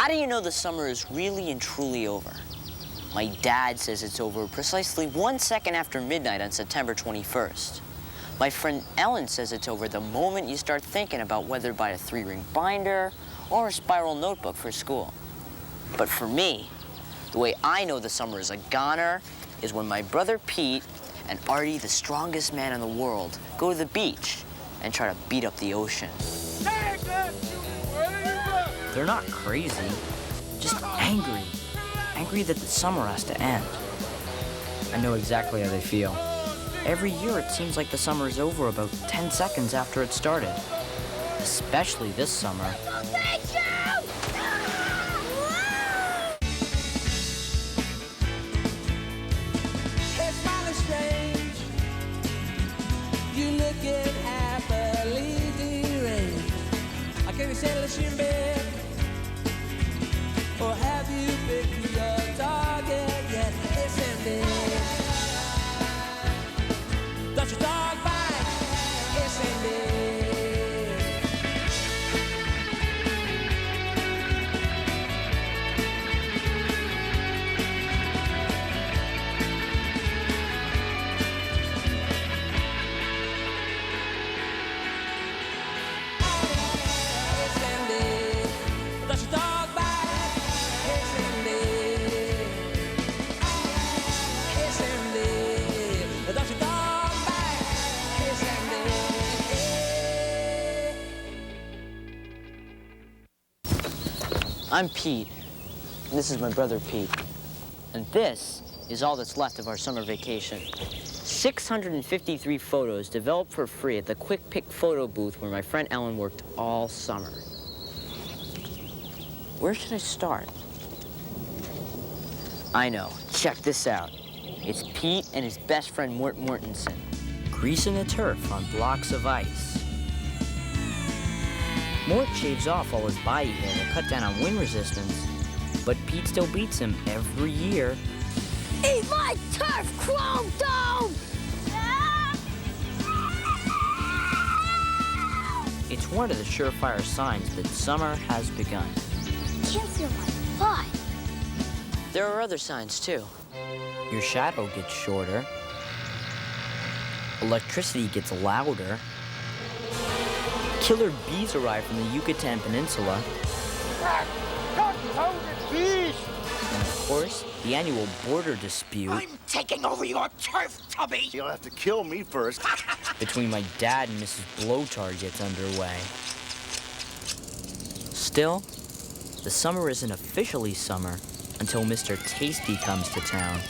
How do you know the summer is really and truly over? My dad says it's over precisely 1 second after midnight on September 21st. My friend Ellen says it's over the moment you start thinking about whether to buy a 3-ring binder or a spiral notebook for school. But for me, the way I know the summer is a goner is when my brother Pete and Artie, the strongest man in the world, go to the beach and try to beat up the ocean. They're not crazy, just angry. Angry that the summer has to end. I know exactly how they feel. Every year it seems like the summer is over about 10 seconds after it started. Especially this summer. You looking happily deranged. I can't settle in bed. Or have you picked your target yet? It's ended. Does your dog bite? It's ended. I'm Pete. This is my brother Pete. And this is all that's left of our summer vacation. 653 photos developed for free at the Quick Pick photo booth where my friend Ellen worked all summer. Where should I start? I know. Check this out. It's Pete and his best friend Mort Mortensen, greasing the turf on blocks of ice. Mort shaves off all his body hair to cut down on wind resistance, but Pete still beats him every year. Eat my turf, Chrome Dome! It's one of the surefire signs that summer has begun. Can't feel my butt. There are other signs, too. Your shadow gets shorter. Electricity gets louder. Killer bees arrive from the Yucatan Peninsula. And of course, the annual border dispute. I'm taking over your turf, Tubby! You'll have to kill me first. Between my dad and Mrs. Blowtard gets underway. Still, the summer isn't officially summer until Mr. Tasty comes to town.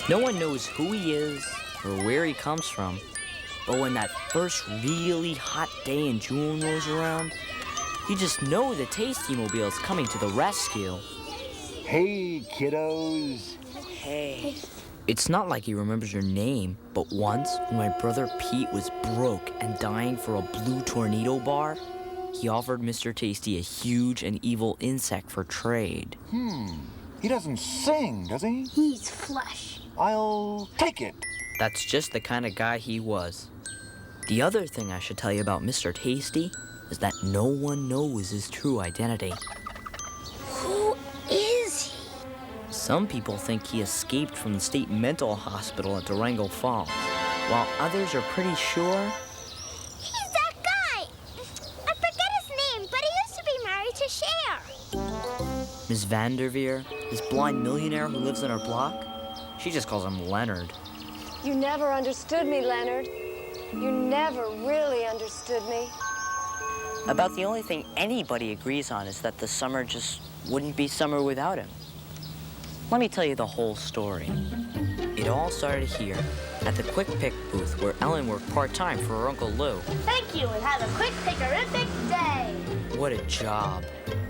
No one knows who he is or where he comes from, but when that first really hot day in June rolls around, you just know the Tasty Mobile is coming to the rescue. Hey, kiddos. Hey. It's not like he remembers your name, but once, when my brother Pete was broke and dying for a blue tornado bar, he offered Mr. Tasty a huge and evil insect for trade. He doesn't sing, does he? He's flesh. I'll take it. That's just the kind of guy he was. The other thing I should tell you about Mr. Tasty is that no one knows his true identity. Who is he? Some people think he escaped from the state mental hospital at Durango Falls, while others are pretty sure He's that guy. I forget his name, but he used to be married to Cher. Ms. Vanderveer, this blind millionaire who lives on our block, she just calls him Leonard. You never understood me, Leonard. You never really understood me. About the only thing anybody agrees on is that the summer just wouldn't be summer without him. Let me tell you the whole story. It all started here, at the Quick Pick booth where Ellen worked part-time for her Uncle Lou. Thank you, and have a quick pickerific day. What a job.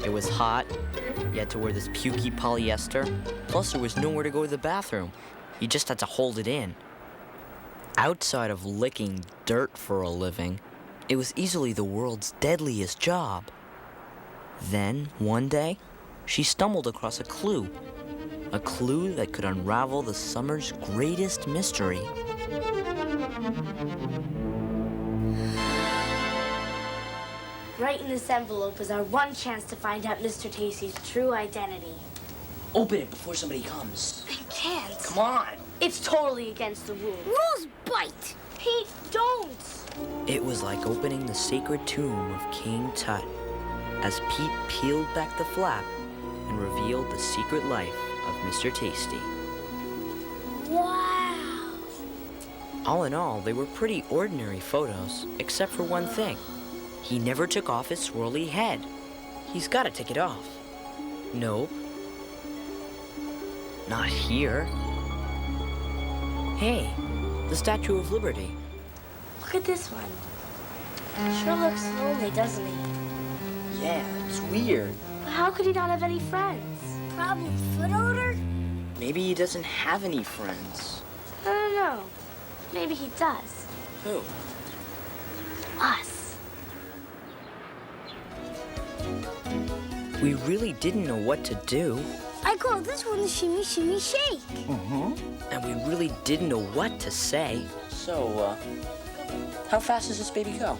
It was hot. You had to wear this pukey polyester. Plus, there was nowhere to go to the bathroom. You just had to hold it in. Outside of licking dirt for a living, it was easily the world's deadliest job. Then, one day, she stumbled across a clue that could unravel the summer's greatest mystery. Right in this envelope is our one chance to find out Mr. Tasty's true identity. Open it before somebody comes. I can't. Come on. It's totally against the rules. Rules bite. Pete, don't! It was like opening the sacred tomb of King Tut as Pete peeled back the flap and revealed the secret life of Mr. Tasty. Wow. All in all, they were pretty ordinary photos, except for one thing. He never took off his swirly head. He's got to take it off. Nope. Not here. Hey, the Statue of Liberty. Look at this one. Sure looks lonely, doesn't he? Yeah, it's weird. But how could he not have any friends? Probably foot odor. Maybe he doesn't have any friends. I don't know. Maybe he does. Who? Us. We really didn't know what to do, I call this one the shimmy shimmy shake. and we really didn't know what to say. So, how fast does this baby go?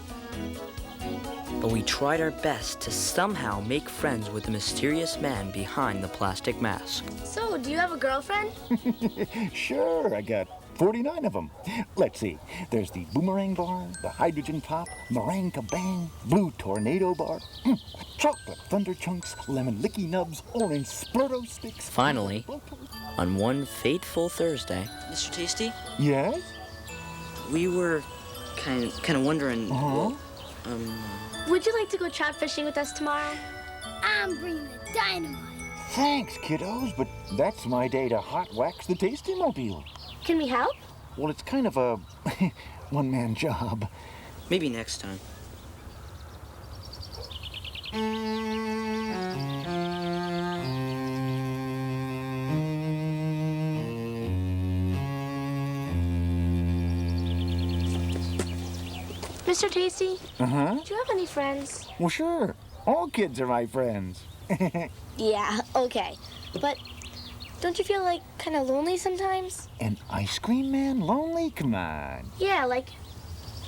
But we tried our best to somehow make friends with the mysterious man behind the plastic mask. So, do you have a girlfriend? Sure, I got 49 of them. Let's see. There's the boomerang bar, the hydrogen pop, meringue kabang, blue tornado bar, chocolate thunder chunks, lemon licky nubs, orange splurto sticks. Finally, on one fateful Thursday, Mr. Tasty, Yes? we were kind of wondering. Would you like to go trout fishing with us tomorrow? I'm bringing the dynamite. Thanks, kiddos, but that's my day to hot wax the Tasty Mobile. Can we help? Well, it's kind of a one-man job. Maybe next time. Mr. Tasty, Uh-huh. do you have any friends? Well, sure. All kids are my friends. Yeah, okay. But don't you feel like kind of lonely sometimes? An ice cream man lonely? Come on. Yeah, like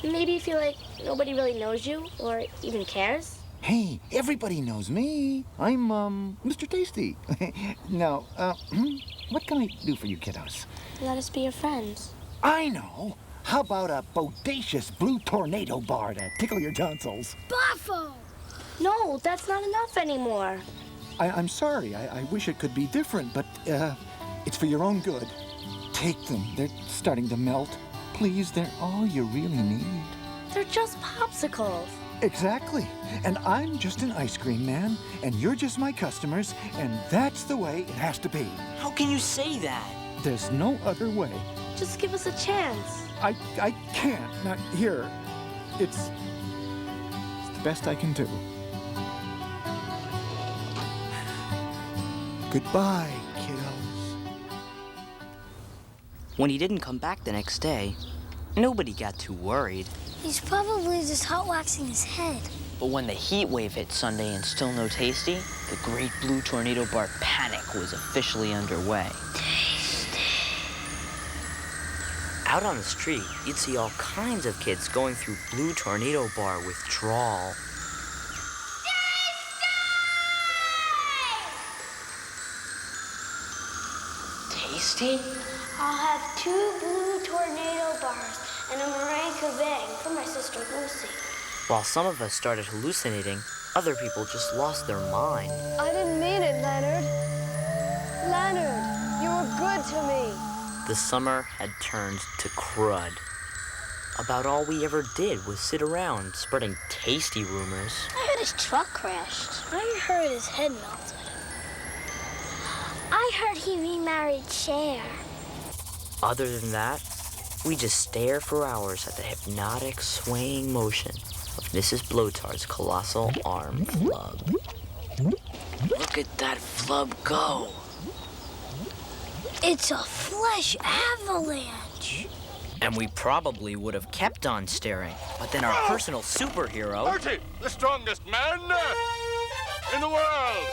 maybe you feel like nobody really knows you or even cares? Hey, everybody knows me. I'm, Mr. Tasty. Now, what can I do for you kiddos? Let us be your friends. I know. How about a bodacious blue tornado bar to tickle your tonsils? Boffo. No, that's not enough anymore. I'm sorry. I wish it could be different, but, it's for your own good. Take them. They're starting to melt. Please, they're all you really need. They're just popsicles. Exactly. And I'm just an ice cream man, and you're just my customers, and that's the way it has to be. How can you say that? There's no other way. Just give us a chance. I can't. Not here. It's the best I can do. Goodbye, kiddos. When he didn't come back the next day, nobody got too worried. He's probably just hot waxing his head. But when the heat wave hit Sunday and still no Tasty, the great blue tornado bar panic was officially underway. Out on the street, you'd see all kinds of kids going through blue tornado bar withdrawal. Tasty? I'll have 2 blue tornado bars and a meringue kabang for my sister Lucy. While some of us started hallucinating, other people just lost their mind. I didn't mean it, Leonard. Leonard, you were good to me. The summer had turned to crud. About all we ever did was sit around spreading Tasty rumors. I heard his truck crashed. I heard his head melted. I heard he remarried Cher. Other than that, we just stare for hours at the hypnotic, swaying motion of Mrs. Blotard's colossal arm flub. Look at that flub go. It's a flesh avalanche. And we probably would have kept on staring, but then our personal superhero Archie, the strongest man in the world!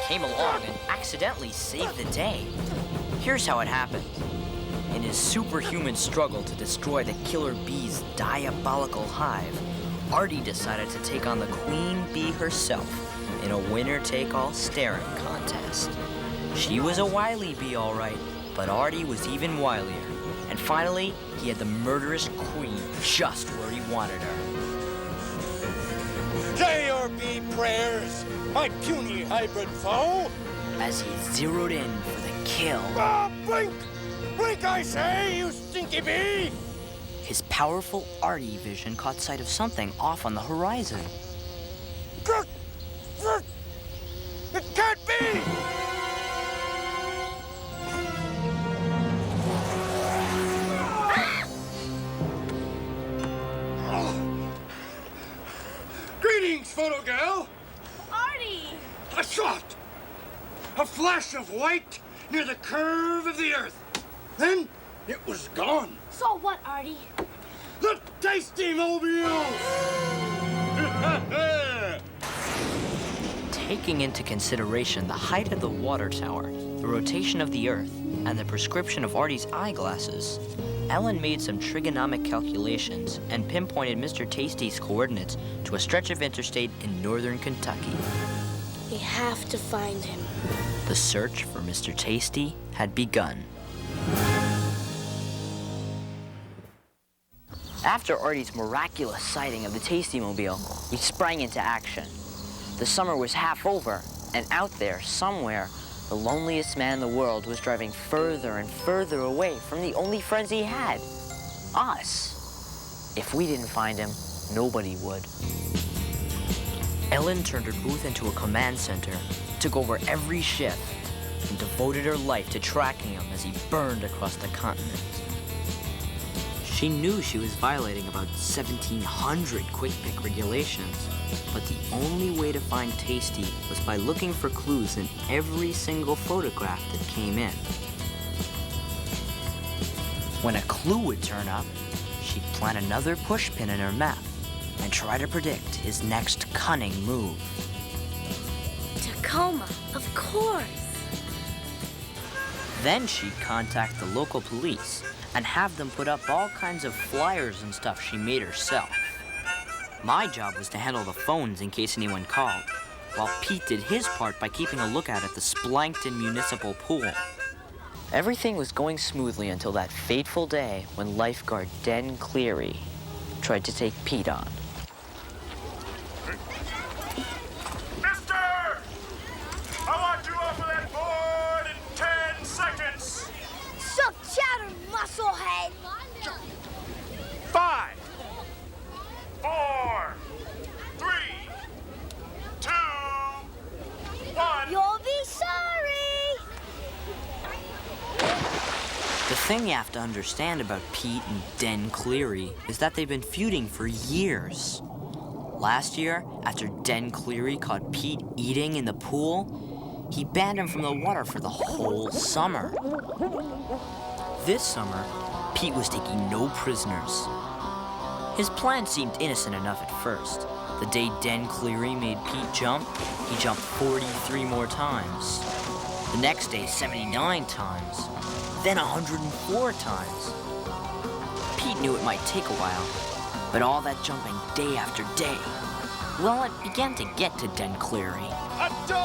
came along and accidentally saved the day. Here's how it happened. In his superhuman struggle to destroy the killer bee's diabolical hive, Artie decided to take on the queen bee herself in a winner-take-all staring contest. She was a wily bee, all right, but Artie was even wilier. And finally, he had the murderous queen just where he wanted her. Say your bee prayers, my puny hybrid foe. As he zeroed in for the kill, Ah, blink! Blink, I say, you stinky bee! his powerful Artie vision caught sight of something off on the horizon. Grr! Grr! It can't be! Greetings, photo gal! Artie! A shot! A flash of white near the curve of the earth. Then it was gone. So what, Artie? The tasty mobile! Taking into consideration the height of the water tower, the rotation of the Earth, and the prescription of Artie's eyeglasses, Ellen made some trigonomic calculations and pinpointed Mr. Tasty's coordinates to a stretch of interstate in northern Kentucky. We have to find him. The search for Mr. Tasty had begun. After Artie's miraculous sighting of the Tasty-mobile, we sprang into action. The summer was half over, and out there, somewhere, the loneliest man in the world was driving further and further away from the only friends he had, us. If we didn't find him, nobody would. Ellen turned her booth into a command center, took over every shift, and devoted her life to tracking him as he burned across the continent. She knew she was violating about 1,700 quick-pick regulations, but the only way to find Tasty was by looking for clues in every single photograph that came in. When a clue would turn up, she'd plant another pushpin in her map and try to predict his next cunning move. Tacoma, of course. Then she'd contact the local police and have them put up all kinds of flyers and stuff she made herself. My job was to handle the phones in case anyone called, while Pete did his part by keeping a lookout at the Splankton Municipal Pool. Everything was going smoothly until that fateful day when lifeguard Den Cleary tried to take Pete on. Mister! I want you off of that board in 10 seconds. Suck chatter, musclehead! 5, 4, 3, 2, 1. You'll be sorry! The thing you have to understand about Pete and Den Cleary is that they've been feuding for years. Last year, after Den Cleary caught Pete eating in the pool, he banned him from the water for the whole summer. This summer, Pete was taking no prisoners. His plan seemed innocent enough at first. The day Den Cleary made Pete jump, he jumped 43 more times. The next day, 79 times. Then 104 times. Pete knew it might take a while, but all that jumping day after day, well, it began to get to Den Cleary.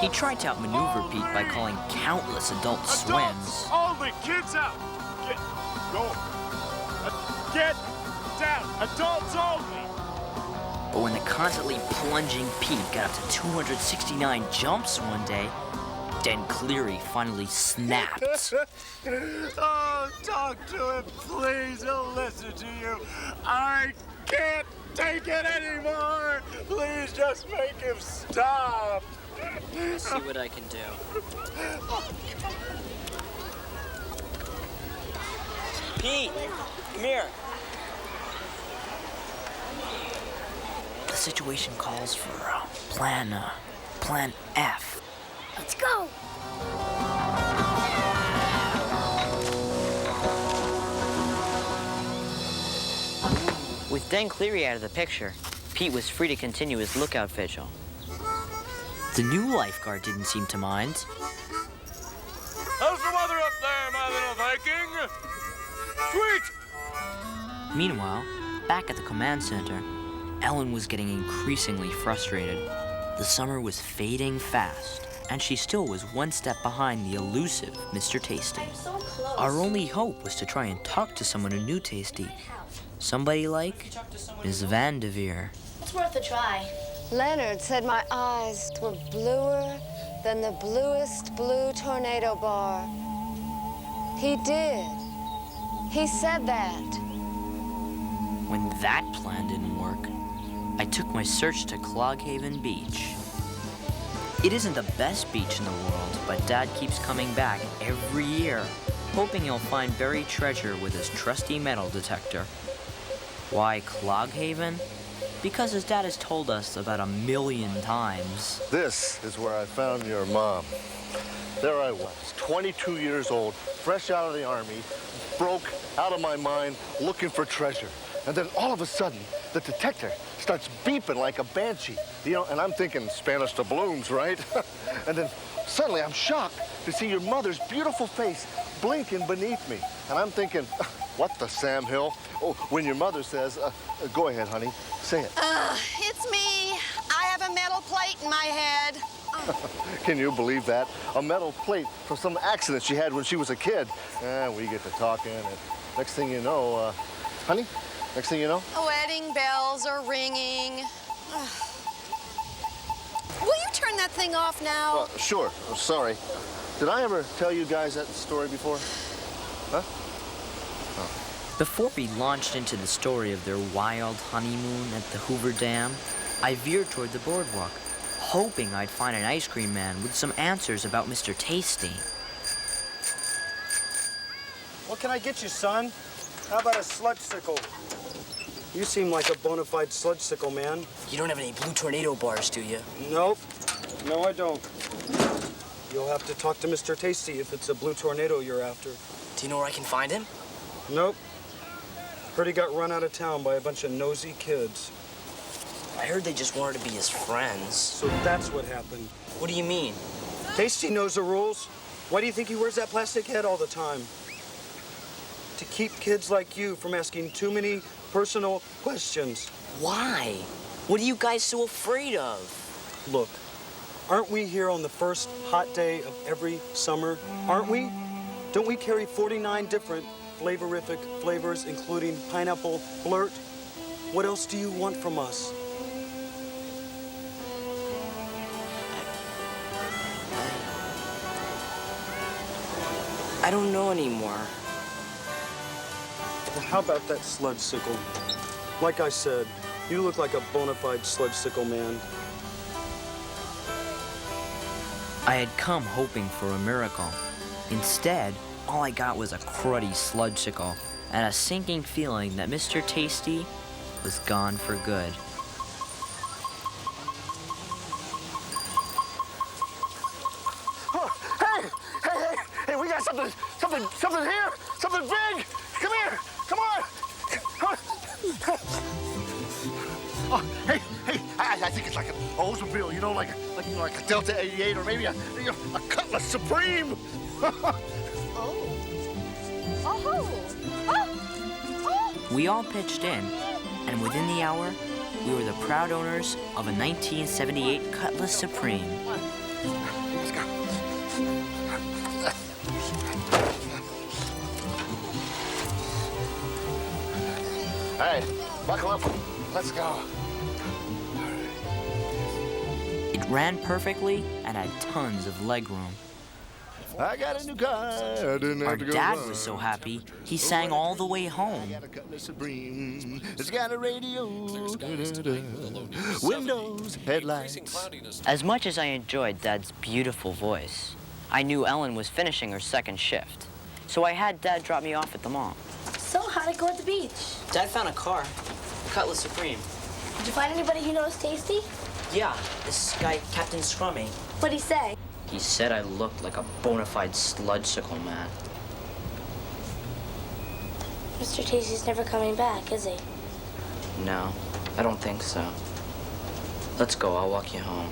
He tried to outmaneuver Pete by calling countless adult swims. Only, kids out. Get down. Adults only. But when the constantly plunging Pete got up to 269 jumps one day, Den Cleary finally snapped. Oh, talk to him, please. He'll listen to you. I can't take it anymore. Please just make him stop. See what I can do. Pete, come here. The situation calls for Plan F. Let's go! With Den Cleary out of the picture, Pete was free to continue his lookout vigil. The new lifeguard didn't seem to mind. How's the weather up there, my little Viking? Sweet! Meanwhile, back at the command center, Ellen was getting increasingly frustrated. The summer was fading fast, and she still was one step behind the elusive Mr. Tasty. So close. Our only hope was to try and talk to someone who knew Tasty. Somebody like Ms. Vanderveer. It's worth a try. Leonard said my eyes were bluer than the bluest blue tornado bar. He did. He said that. When that plan didn't work, I took my search to Cloghaven Beach. It isn't the best beach in the world, but Dad keeps coming back every year, hoping he'll find buried treasure with his trusty metal detector. Why Cloghaven? Because his dad has told us about 1,000,000 times. This is where I found your mom. There I was, 22 years old, fresh out of the army, broke, out of my mind, looking for treasure. And then all of a sudden, the detector starts beeping like a banshee. You know, and I'm thinking Spanish doubloons, right? And then suddenly I'm shocked to see your mother's beautiful face blinking beneath me. And I'm thinking, what the Sam Hill? Oh, when your mother says, go ahead, honey, say it. It's me. I have a metal plate in my head. Can you believe that? A metal plate from some accident she had when she was a kid. We get to talking, and next thing you know, honey, next thing you know? Wedding bells are ringing. Will you turn that thing off now? Sure. Sorry. Did I ever tell you guys that story before? Huh? Before we launched into the story of their wild honeymoon at the Hoover Dam, I veered toward the boardwalk, hoping I'd find an ice cream man with some answers about Mr. Tasty. What can I get you, son? How about a sludge-sickle? You seem like a bona fide sludge-sickle man. You don't have any blue tornado bars, do you? Nope. No, I don't. You'll have to talk to Mr. Tasty if it's a blue tornado you're after. Do you know where I can find him? Nope. Heard he got run out of town by a bunch of nosy kids. I heard they just wanted to be his friends. So that's what happened. What do you mean? Tasty knows the rules. Why do you think he wears that plastic head all the time? To keep kids like you from asking too many personal questions. Why? What are you guys so afraid of? Look, aren't we here on the first hot day of every summer? Aren't we? Don't we carry 49 different flavorific flavors, including pineapple flirt? What else do you want from us? I don't know anymore. Well, how about that sludge sickle? Like I said, you look like a bona fide sludge sickle man. I had come hoping for a miracle. Instead, all I got was a cruddy sludge-sickle and a sinking feeling that Mr. Tasty was gone for good. Hey, we got something here, something big. Come here, come on. Oh, hey, I think it's like an Oldsmobile, you know, like a Delta 88 or maybe a Cutlass Supreme. We all pitched in, and within the hour, we were the proud owners of a 1978 Cutlass Supreme. Let's go. Hey, buckle up. Let's go. It ran perfectly and had tons of legroom. I got a new car. I didn't Our have to go dad run. was so happy, he sang all the way home. I got a Cutlass Supreme. It's got a radio. Windows, headlights. As much as I enjoyed Dad's beautiful voice, I knew Ellen was finishing her second shift. So I had Dad drop me off at the mall. So, how'd it go at the beach? Dad found a car, Cutlass Supreme. Did you find anybody who knows Tasty? Yeah, this guy, Captain Scrummy. What'd he say? He said I looked like a bona fide sludge-sickle man. Mr. Tasty's never coming back, is he? No, I don't think so. Let's go, I'll walk you home.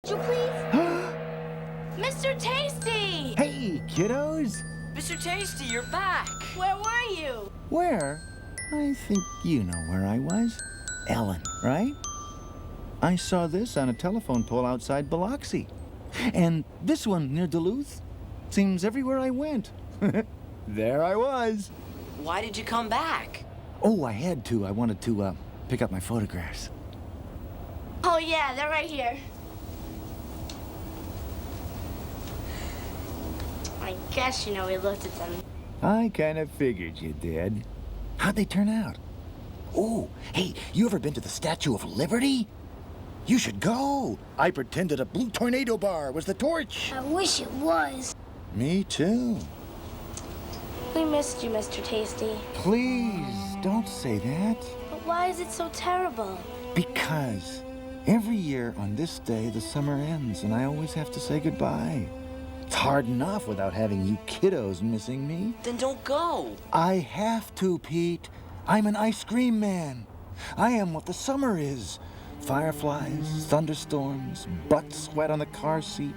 Would you please? Mr. Tasty! Hey, kiddos! Mr. Tasty, you're back. Where were you? Where? I think you know where I was. Ellen, right? I saw this on a telephone pole outside Biloxi. And this one near Duluth. Seems everywhere I went. There I was. Why did you come back? Oh, I had to. I wanted to pick up my photographs. Oh, yeah, they're right here. I guess you know we looked at them. I kind of figured you did. How'd they turn out? Oh, hey, you ever been to the Statue of Liberty? You should go. I pretended a blue tornado bar was the torch. I wish it was. Me too. We missed you, Mr. Tasty. Please, don't say that. But why is it so terrible? Because every year on this day, the summer ends, and I always have to say goodbye. It's hard enough without having you kiddos missing me. Then don't go. I have to, Pete. I'm an ice cream man. I am what the summer is. Fireflies, thunderstorms, butt sweat on the car seat.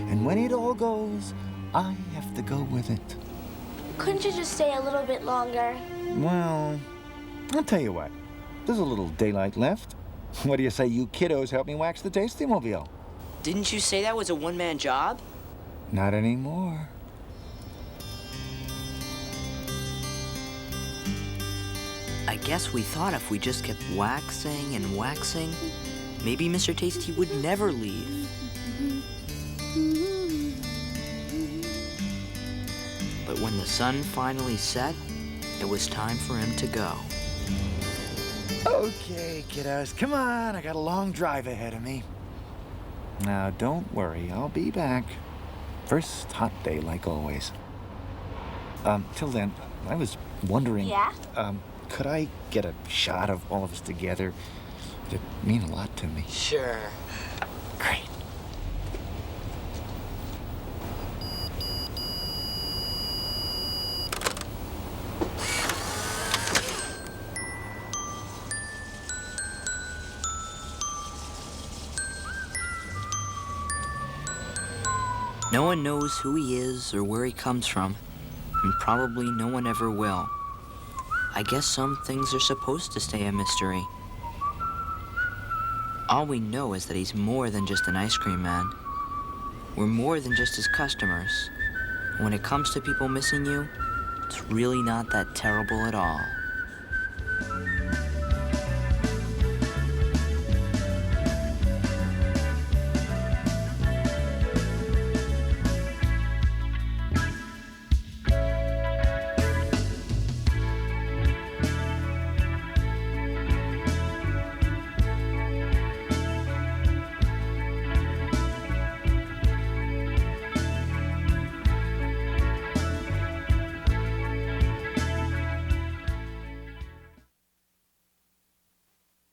And when it all goes, I have to go with it. Couldn't you just stay a little bit longer? Well, I'll tell you what. There's a little daylight left. What do you say you kiddos help me wax the Tasty-mobile? Didn't you say that was a one-man job? Not anymore. I guess we thought if we just kept waxing and waxing, maybe Mr. Tasty would never leave. But when the sun finally set, it was time for him to go. Okay, kiddos, come on. I got a long drive ahead of me. Now, don't worry. I'll be back. First hot day, like always. Till then, I was wondering... Yeah? Could I get a shot of all of us together? It'd mean a lot to me. Sure. Great. No one knows who he is or where he comes from, and probably no one ever will. I guess some things are supposed to stay a mystery. All we know is that he's more than just an ice cream man. We're more than just his customers. When it comes to people missing you, it's really not that terrible at all.